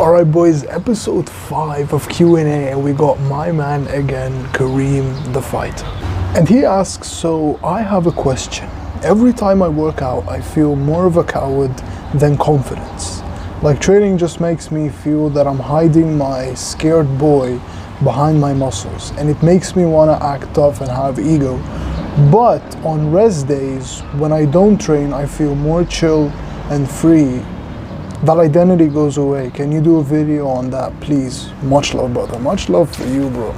Alright boys, episode 5 of Q&A, and we got my man again, Kareem the fighter. And he asks, so I have a question. Every time I work out, I feel more of a coward than confidence. Like training just makes me feel that I'm hiding my scared boy behind my muscles, and it makes me want to act tough and have ego. But on rest days, when I don't train, I feel more chill and free. That identity goes away. Can you do a video on that, please? Much love, brother. Much love for you, bro.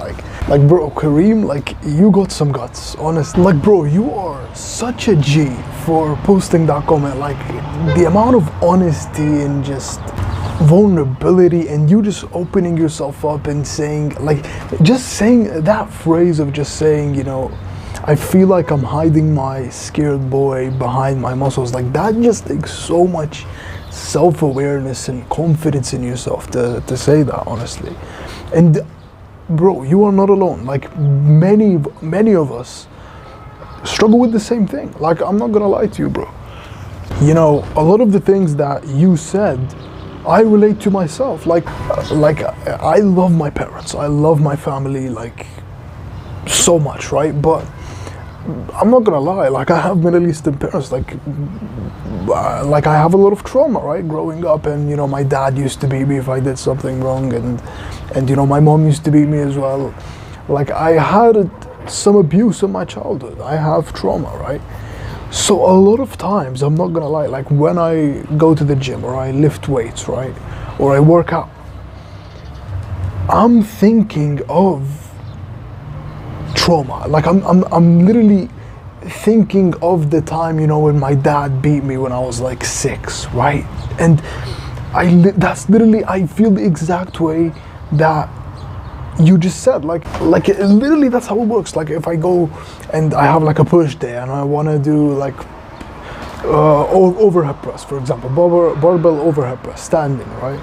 Like bro, Kareem, like, you got some guts, honestly. Like, bro, you are such a G for posting that comment. Like, the amount of honesty and just vulnerability, and you just opening yourself up and saying, like, just saying that phrase of just saying, you know, I feel like I'm hiding my scared boy behind my muscles. Like, that just takes so much self-awareness and confidence in yourself to say that, honestly. And bro, you are not alone. Like, many of us struggle with the same thing. Like, I'm not gonna lie to you, bro. You know, a lot of the things that you said, I relate to myself. Like I love my parents, I love my family, like, so much, right? But I'm not gonna lie, like, I have Middle Eastern parents, like I have a lot of trauma, right, growing up. And you know, my dad used to beat me if I did something wrong, and you know, my mom used to beat me as well. Like, I had some abuse in my childhood. I have trauma, right? So a lot of times, I'm not gonna lie, like when I go to the gym or I lift weights, right, or I work out, I'm thinking of trauma. Like, I'm literally thinking of the time, you know, when my dad beat me when I was like 6, right? And that's literally, I feel the exact way that you just said. Like literally, that's how it works. Like, if I go and I have like a push day and I want to do like overhead press, for example, barbell overhead press, standing, right?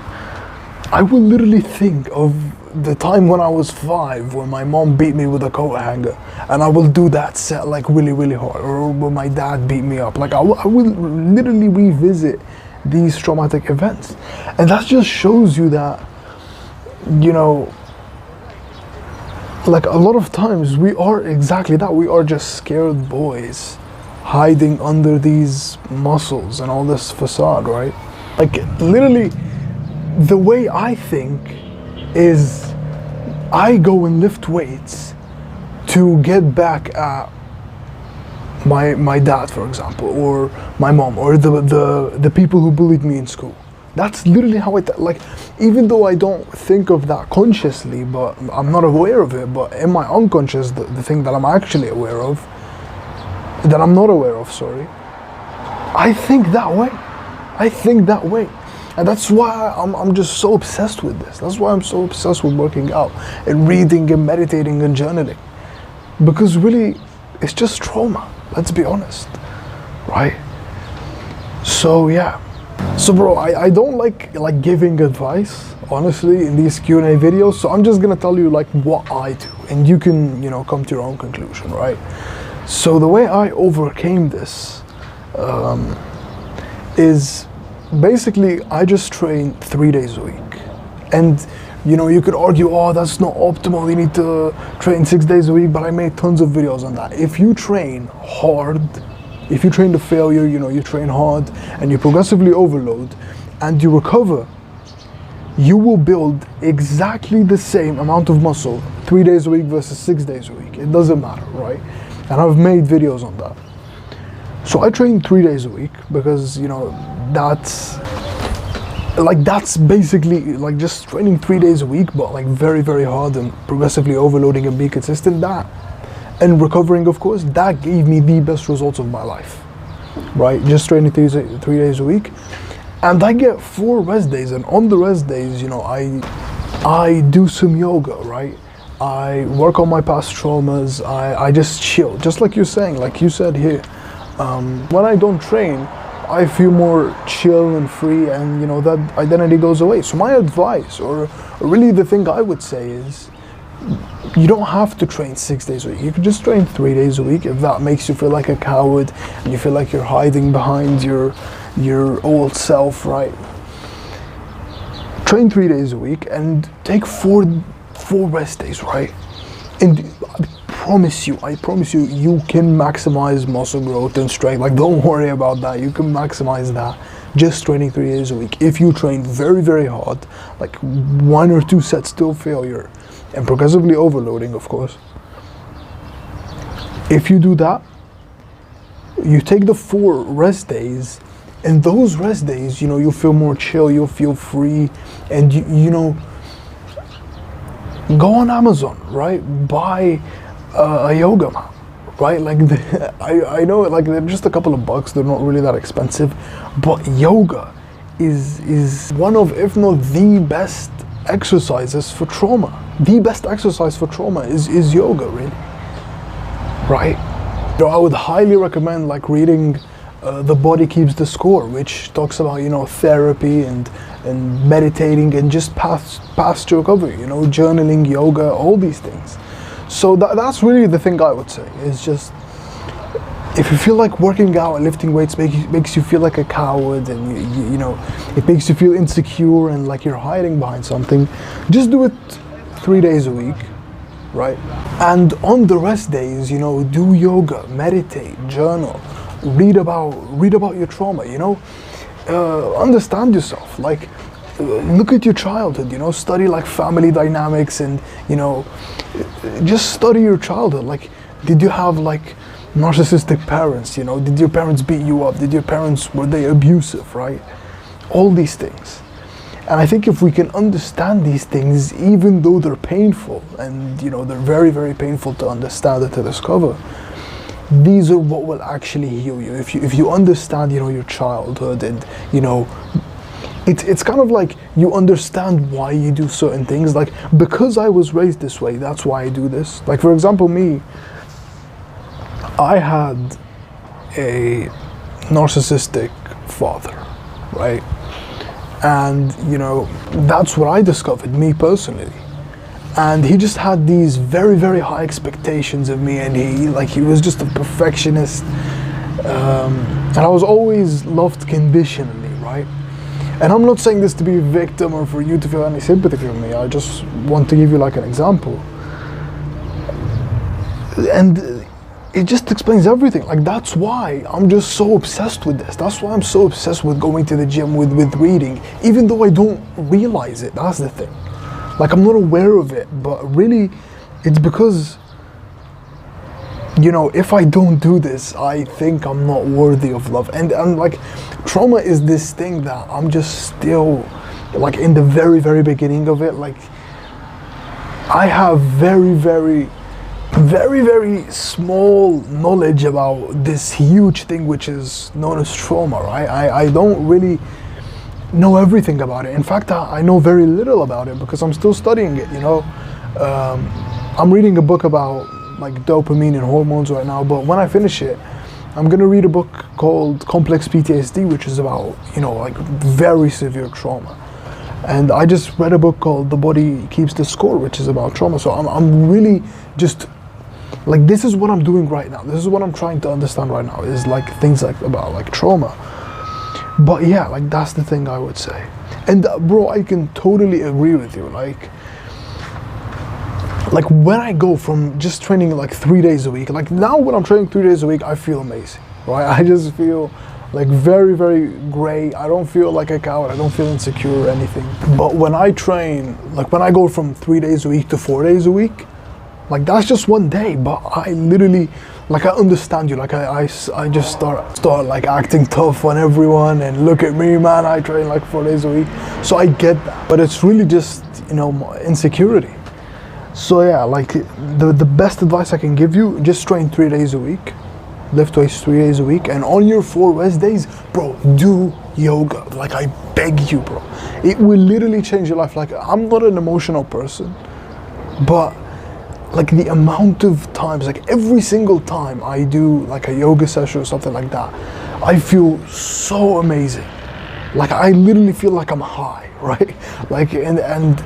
I will literally think of the time when I was 5, when my mom beat me with a coat hanger, and I will do that set like really hard, or when my dad beat me up. Like, I will literally revisit these traumatic events. And that just shows you that, you know, like, a lot of times we are exactly that. We are just scared boys hiding under these muscles and all this facade, right? Like, literally, the way I think is I go and lift weights to get back at my dad, for example, or my mom, or the people who bullied me in school. That's literally how like, even though I don't think of that consciously, but I'm not aware of it, but in my unconscious, the thing that I'm actually aware of, that I'm not aware of, sorry, I think that way. And that's why I'm just so obsessed with this. That's why I'm so obsessed with working out and reading and meditating and journaling. Because really, it's just trauma, let's be honest, right? So yeah. So bro, I don't like giving advice, honestly, in these Q&A videos. So I'm just gonna tell you like what I do, and you can, you know, come to your own conclusion, right? So the way I overcame this is basically I just train 3 days a week. And you know, you could argue, oh, that's not optimal, you need to train 6 days a week, but I made tons of videos on that. If you train hard, if you train to failure, you know, you train hard and you progressively overload and you recover, you will build exactly the same amount of muscle 3 days a week versus 6 days a week. It doesn't matter, right? And I've made videos on that. So I train 3 days a week because, you know, that's basically like just training 3 days a week, but like very hard and progressively overloading and being consistent. That, and recovering, of course, that gave me the best results of my life, right? Just training 3 days a week. And I get 4 rest days, and on the rest days, you know, I do some yoga, right? I work on my past traumas. I just chill, just like you're saying, like you said here. When I don't train, I feel more chill and free, and you know, that identity goes away. So my advice, or really the thing I would say, is you don't have to train 6 days a week. You can just train 3 days a week if that makes you feel like a coward and you feel like you're hiding behind your old self, right? train 3 days a week and take four rest days, right? And I promise you, you can maximize muscle growth and strength. Like, don't worry about that. You can maximize that just training 3 days a week. If you train very, very hard, like 1 or 2 sets till failure, and progressively overloading, of course. If you do that, you take the 4 rest days, and those rest days, you'll feel more chill, you'll feel free, and go on Amazon, right? Buy a yoga mat, right? Like, I know, like, they're just a couple of bucks, they're not really that expensive, but yoga is one of, if not the best exercises for trauma. The best exercise for trauma is yoga, really, right? I would highly recommend, like, reading The Body Keeps the Score, which talks about, therapy and meditating and just past recovery, journaling, yoga, all these things. So that's really the thing I would say, is just, if you feel like working out and lifting weights makes you feel like a coward, and it makes you feel insecure and like you're hiding behind something, just do it 3 days a week, right? And on the rest days, do yoga, meditate, journal, read about your trauma, understand yourself, like, look at your childhood, study like family dynamics, and just study your childhood. Like, did you have like narcissistic parents? Did your parents beat you up? Were they abusive, right? All these things. And I think if we can understand these things, even though they're painful, and they're very, very painful to understand and to discover, these are what will actually heal you. If you understand, your childhood, and it's kind of like you understand why you do certain things. Like, because I was raised this way, that's why I do this. Like, for example, me, I had a narcissistic father, right? And that's what I discovered, me personally. And he just had these very, very high expectations of me, and he was just a perfectionist, and I was always loved conditionally, right? And I'm not saying this to be a victim or for you to feel any sympathy for me. I just want to give you like an example, and it just explains everything. Like, that's why I'm just so obsessed with this. That's why I'm so obsessed with going to the gym, with reading, even though I don't realize it. That's the thing. Like, I'm not aware of it, but really, it's because, if I don't do this, I think I'm not worthy of love. And like, trauma is this thing that I'm just still, like, in the very, very beginning of it. Like, I have very, very, very, very small knowledge about this huge thing which is known as trauma, right? I don't really know everything about it. In fact, I know very little about it because I'm still studying it, I'm reading a book about like dopamine and hormones right now, but when I finish it, I'm gonna read a book called Complex PTSD, which is about, like very severe trauma. And I just read a book called The Body Keeps the Score, which is about trauma. So I'm really just, like, this is what I'm doing right now. This is what I'm trying to understand right now, is like things like about like trauma. But yeah, like, that's the thing I would say. And bro, I can totally agree with you. Like when I go from just training like 3 days a week, like now when I'm training 3 days a week, I feel amazing, right? I just feel like very, very great. I don't feel like a coward. I don't feel insecure or anything. But when I train, like when I go from 3 days a week to 4 days a week, like that's just one day, but I literally, like, I understand you. Like I just start like acting tough on everyone, and look at me, man, I train like 4 days a week. So I get that, but it's really just, insecurity. So yeah, like the best advice I can give you, just train 3 days a week, lift weights 3 days a week, and on your 4 rest days, bro, do yoga. Like, I beg you, bro. It will literally change your life. Like, I'm not an emotional person, but like the amount of times, like every single time I do like a yoga session or something like that, I feel so amazing. Like, I literally feel like I'm high, right? Like, and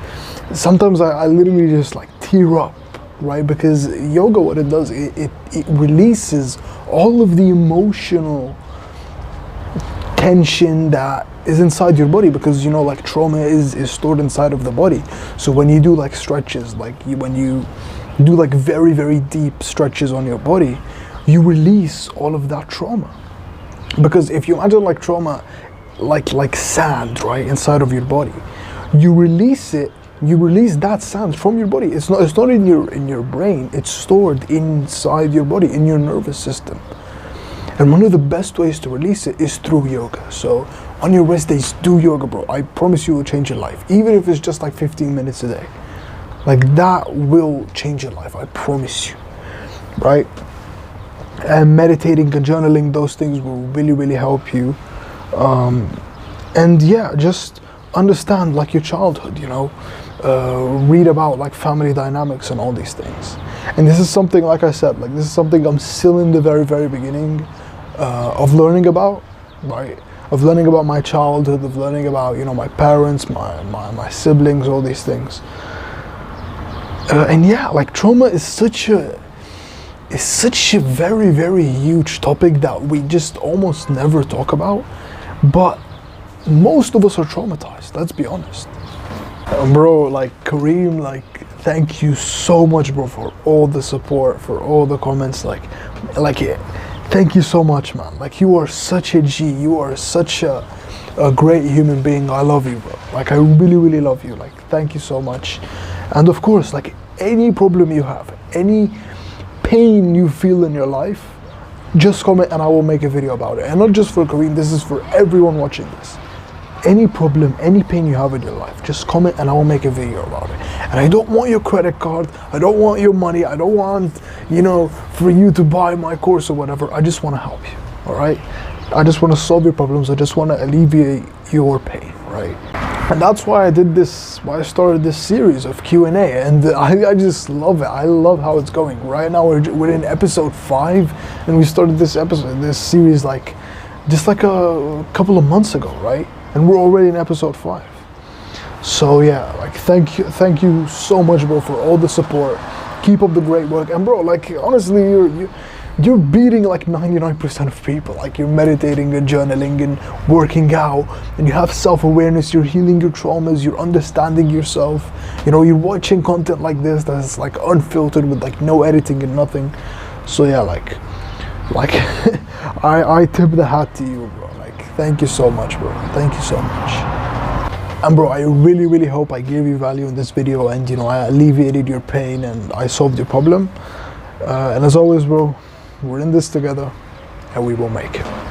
sometimes I literally just like tear up, right? Because yoga, what it does, it releases all of the emotional tension that is inside your body, because you know, like, trauma is stored inside of the body. So when you do like stretches, like when you do like very, very deep stretches on your body, you release all of that trauma. Because if you imagine like trauma like sand, right, inside of your body, you release it, you release that sand from your body. It's not in your brain, it's stored inside your body, in your nervous system. And one of the best ways to release it is through yoga. So on your rest days, do yoga, bro. I promise you it will change your life. Even if it's just like 15 minutes a day. Like, that will change your life, I promise you, right? And meditating and journaling, those things will really, really help you. And yeah, just understand like your childhood, you know, read about like family dynamics and all these things. And this is something, like I said, like this is something I'm still in the very, very beginning of learning about, right? Of learning about my childhood, of learning about, you know, my parents, my siblings, all these things. And yeah, like trauma is such a very, very huge topic that we just almost never talk about. But most of us are traumatized, let's be honest. Bro, like Kareem, like thank you so much, bro, for all the support, for all the comments, like thank you so much, man. Like, you are such a G, you are such a great human being. I love you, bro. Like, I really, really love you. Like, thank you so much. And of course, like, any problem you have, any pain you feel in your life, just comment and I will make a video about it. And not just for Kareem, this is for everyone watching this. Any problem, any pain you have in your life, just comment and I will make a video about it. And I don't want your credit card, I don't want your money, I don't want, you know, for you to buy my course or whatever. I just want to help you, all right? I just want to solve your problems, I just want to alleviate your pain, right? And that's why I did this, why I started this series of Q&A, and I just love it. I love how it's going. Right now we're in episode 5, and we started this series like just like a couple of months ago, right? And we're already in episode 5. So yeah, like thank you so much, bro, for all the support. Keep up the great work. And bro, like honestly, you're beating like 99% of people. Like, you're meditating and journaling and working out, and you have self-awareness, you're healing your traumas, you're understanding yourself. You know, you're watching content like this that's like unfiltered with like no editing and nothing. So yeah, like I tip the hat to you, bro. Thank you so much, bro. Thank you so much. And bro, I really, really hope I gave you value in this video, and you know, I alleviated your pain and I solved your problem. And as always, bro, we're in this together and we will make it.